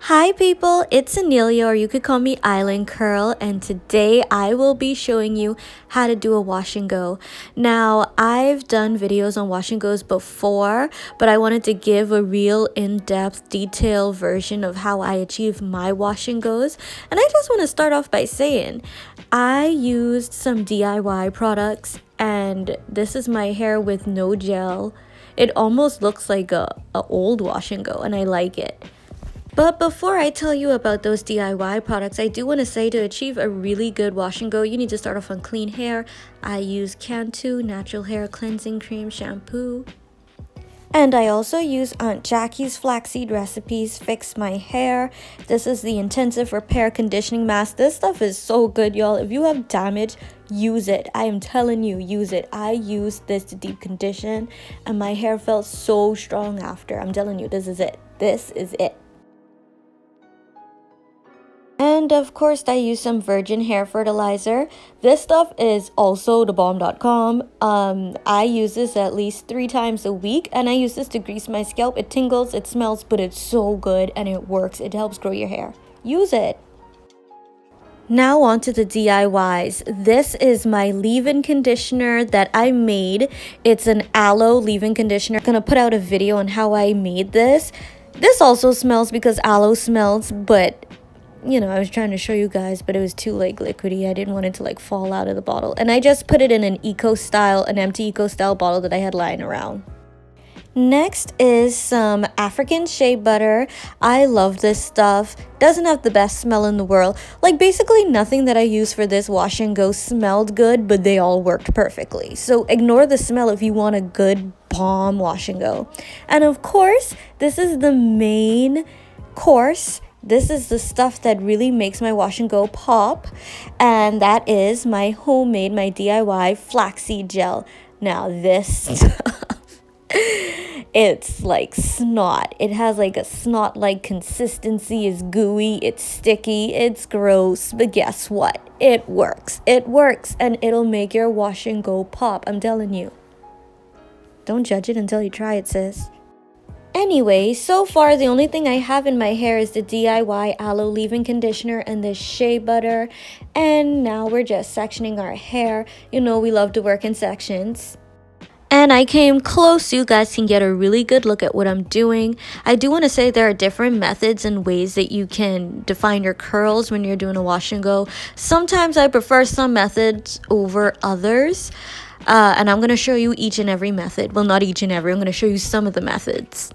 Hi people, it's Annelia, or you could call me Island Curl, and today I will be showing you how to do a wash and go. Now, I've done videos on wash and goes before, but I wanted to give a real in-depth, detailed version of how I achieve my wash and goes. And I just want to start off by saying, I used some DIY products, and this is my hair with no gel. It almost looks like a old wash and go, and I like it. But before I tell you about those DIY products, I do want to say to achieve a really good wash and go, you need to start off on clean hair. I use Cantu Natural Hair Cleansing Cream Shampoo. And I also use Aunt Jackie's Flaxseed Recipes Fix My Hair. This is the Intensive Repair Conditioning Mask. This stuff is so good, y'all. If you have damage, use it. I am telling you, use it. I used this to deep condition, and my hair felt so strong after. I'm telling you, this is it. This is it. And of course, I use some virgin hair fertilizer. This stuff is also thebomb.com. I use this at least 3 times a week, and I use this to grease my scalp. It tingles, it smells, but it's so good and it works. It helps grow your hair. Use it. Now on to the DIYs. This is my leave-in conditioner that I made. It's an aloe leave-in conditioner. I'm gonna put out a video on how I made this. This also smells because aloe smells, but you know, I was trying to show you guys, but it was too like liquidy. I didn't want it to like fall out of the bottle. And I just put it in an empty eco style bottle that I had lying around. Next is some African shea butter. I love this stuff. Doesn't have the best smell in the world. Like basically nothing that I use for this wash and go smelled good, but they all worked perfectly. So ignore the smell if you want a good bomb wash and go. And of course, this is the main course. This is the stuff that really makes my wash and go pop, and that is my homemade, my DIY flaxseed gel. Now this stuff, it's like snot. It has like a snot-like consistency. It's gooey, it's sticky, it's gross, but guess what? It works. It works, and it'll make your wash and go pop. I'm telling you. Don't judge it until you try it, sis. Anyway, so far the only thing I have in my hair is the DIY aloe leave-in conditioner and the shea butter. And now we're just sectioning our hair. You know, we love to work in sections. And I came close so you guys can get a really good look at what I'm doing. I do want to say there are different methods and ways that you can define your curls when you're doing a wash and go. Sometimes I prefer some methods over others. And I'm going to show you each and every method. Well, not each and every. I'm going to show you some of the methods.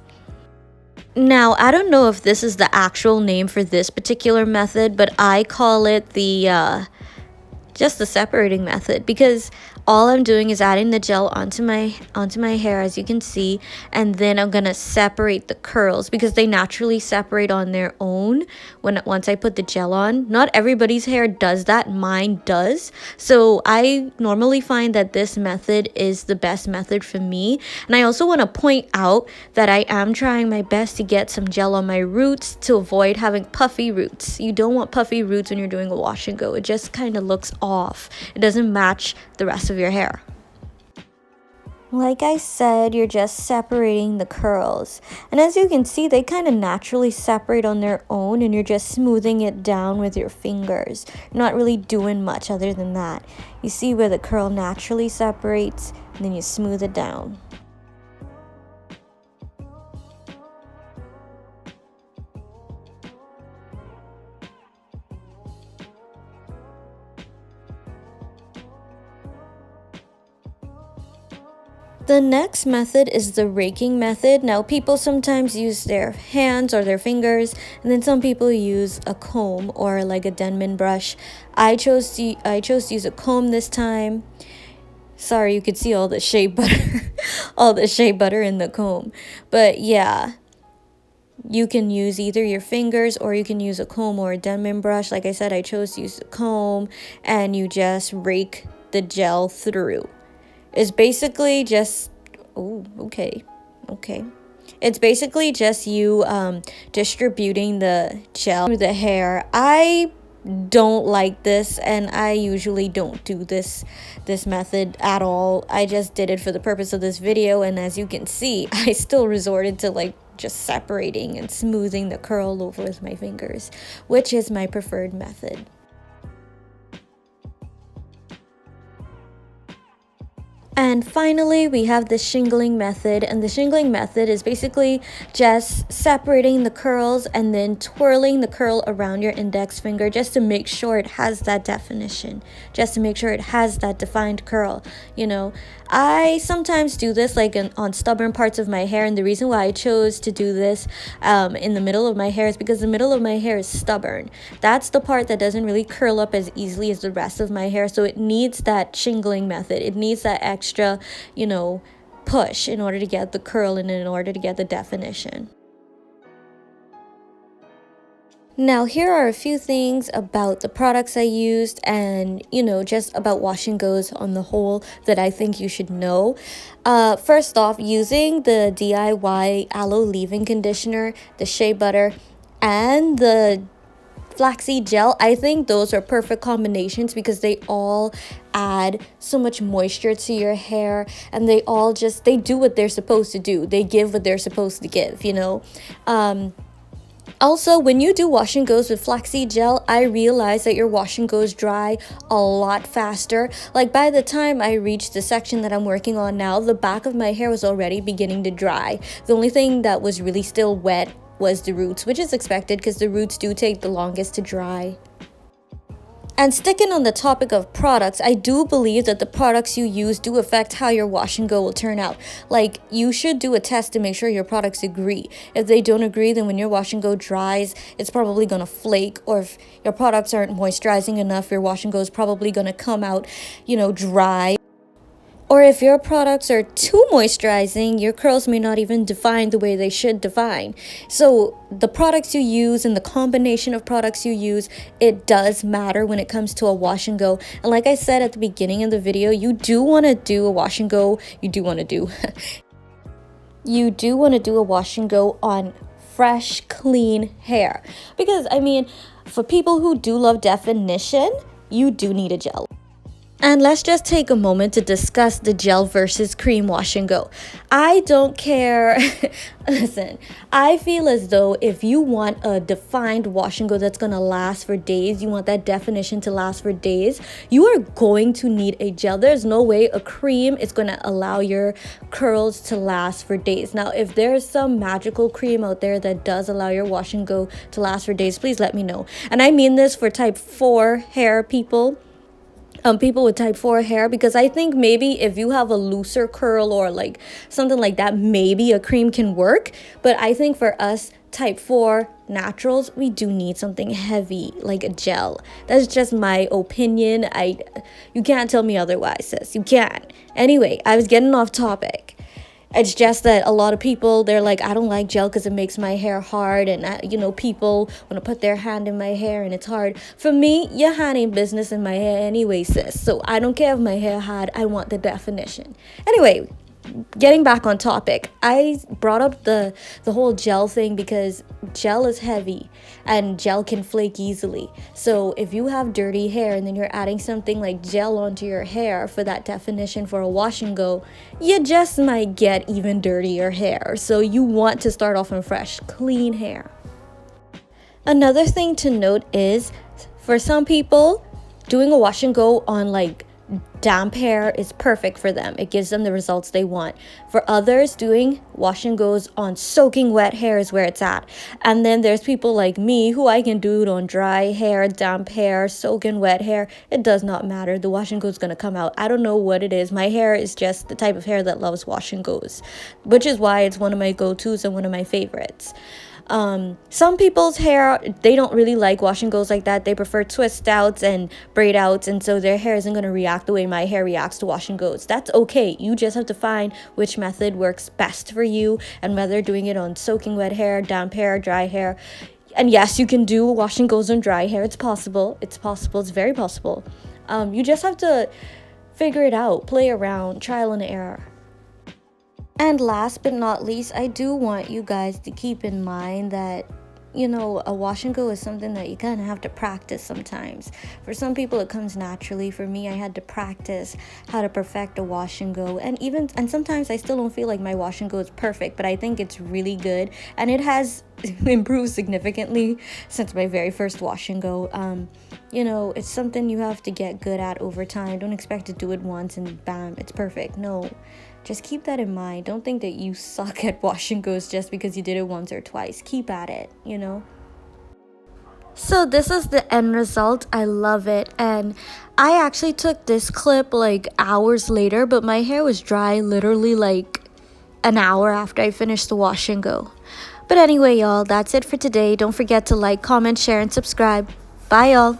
Now, I don't know if this is the actual name for this particular method, but I call it the just the separating method, because all I'm doing is adding the gel onto my hair, as you can see, and then I'm gonna separate the curls because they naturally separate on their own once I put the gel on. Not everybody's hair does that, mine does. So I normally find that this method is the best method for me. And I also want to point out that I am trying my best to get some gel on my roots to avoid having puffy roots. You don't want puffy roots when you're doing a wash and go. It just kind of looks off. It doesn't match the rest of your hair. Like I said, you're just separating the curls. And as you can see, they kind of naturally separate on their own, and you're just smoothing it down with your fingers. You're not really doing much other than that. You see where the curl naturally separates, and then you smooth it down. The next method is the raking method. Now, people sometimes use their hands or their fingers, and then some people use a comb or like a Denman brush. I chose to use a comb this time. Sorry, you could see all the shea butter, all the shea butter in the comb. But yeah, you can use either your fingers or you can use a comb or a Denman brush. Like I said, I chose to use a comb, and you just rake the gel through. It's basically just, okay. It's basically just you distributing the gel through the hair. I don't like this, and I usually don't do this method at all. I just did it for the purpose of this video, and as you can see, I still resorted to like just separating and smoothing the curl over with my fingers, which is my preferred method. And finally, we have the shingling method, and the shingling method is basically just separating the curls and then twirling the curl around your index finger just to make sure it has that definition, just to make sure it has that defined curl. You know, I sometimes do this like on stubborn parts of my hair, and the reason why I chose to do this in the middle of my hair is because the middle of my hair is stubborn. That's the part that doesn't really curl up as easily as the rest of my hair, so it needs that shingling method. It needs that extra, you know, push in order to get the curl and in order to get the definition. Now, here are a few things about the products I used and, you know, just about wash and goes on the whole that I think you should know. First off, using the DIY Aloe leave-in conditioner, the Shea butter, and the Flaxseed Gel, I think those are perfect combinations because they all add so much moisture to your hair, and they do what they're supposed to do. They give what they're supposed to give, you know. Also, when you do wash and goes with flaxseed gel, I realize that your wash and goes dry a lot faster. Like by the time I reached the section that I'm working on now, the back of my hair was already beginning to dry. The only thing that was really still wet was the roots, which is expected because the roots do take the longest to dry. And sticking on the topic of products, I do believe that the products you use do affect how your wash and go will turn out. Like, you should do a test to make sure your products agree. If they don't agree, then when your wash and go dries, it's probably going to flake. Or if your products aren't moisturizing enough, your wash and go is probably going to come out, you know, dry. Or if your products are too moisturizing, your curls may not even define the way they should define. So the products you use and the combination of products you use, it does matter when it comes to a wash and go. And like I said at the beginning of the video, you do want to do a wash and go. You do want to do a wash and go on fresh, clean hair. Because, I mean, for people who do love definition, you do need a gel. And let's just take a moment to discuss the gel versus cream wash and go. I don't care. Listen, I feel as though if you want a defined wash and go that's going to last for days, you want that definition to last for days, you are going to need a gel. There's no way a cream is going to allow your curls to last for days. Now, if there's some magical cream out there that does allow your wash and go to last for days, please let me know. And I mean this for type 4 hair people. People with type 4 hair, because I think maybe if you have a looser curl or like something like that, maybe a cream can work. But I think for us type 4 naturals, we do need something heavy like a gel. That's just my opinion. You can't tell me otherwise, sis. You can't. Anyway, I was getting off topic. It's just that a lot of people, they're like, I don't like gel because it makes my hair hard. And, you know, people want to put their hand in my hair and it's hard. For me, your hand ain't business in my hair anyway, sis. So I don't care if my hair hard. I want the definition. Anyway, getting back on topic, I brought up the whole gel thing because gel is heavy and gel can flake easily. So if you have dirty hair and then you're adding something like gel onto your hair for that definition for a wash and go, you just might get even dirtier hair. So you want to start off on fresh, clean hair. Another thing to note is, for some people, doing a wash and go on like damp hair is perfect for them. It gives them the results they want. For others, doing wash and goes on soaking wet hair is where it's at. And then there's people like me who I can do it on dry hair, damp hair, soaking wet hair. It does not matter. The wash and go is going to come out. I don't know what it is. My hair is just the type of hair that loves wash and goes, which is why it's one of my go-tos and one of my favorites. Some people's hair, they don't really like wash and goes like that. They prefer twist outs and braid outs, and so their hair isn't going to react the way my hair reacts to wash and goes. That's okay. You just have to find which method works best for you, and whether doing it on soaking wet hair, damp hair, dry hair. And yes, you can do wash and goes on dry hair. It's possible. It's very possible. You just have to figure it out, play around, trial and error. And last but not least, I do want you guys to keep in mind that you know, a wash and go is something that you kind of have to practice sometimes. For some people it comes naturally. For me, I had to practice how to perfect a wash and go, and sometimes I still don't feel like my wash and go is perfect, but I think it's really good, and it has improved significantly since my very first wash and go. You know, it's something you have to get good at over time. Don't expect to do it once and bam, it's perfect. No, just keep that in mind. Don't think that you suck at wash and goes just because you did it once or twice. Keep at it, you know. So this is the end result. I love it. And I actually took this clip like hours later, but my hair was dry literally like an hour after I finished the wash and go. But anyway, y'all, that's it for today. Don't forget to like, comment, share, and subscribe. Bye, y'all.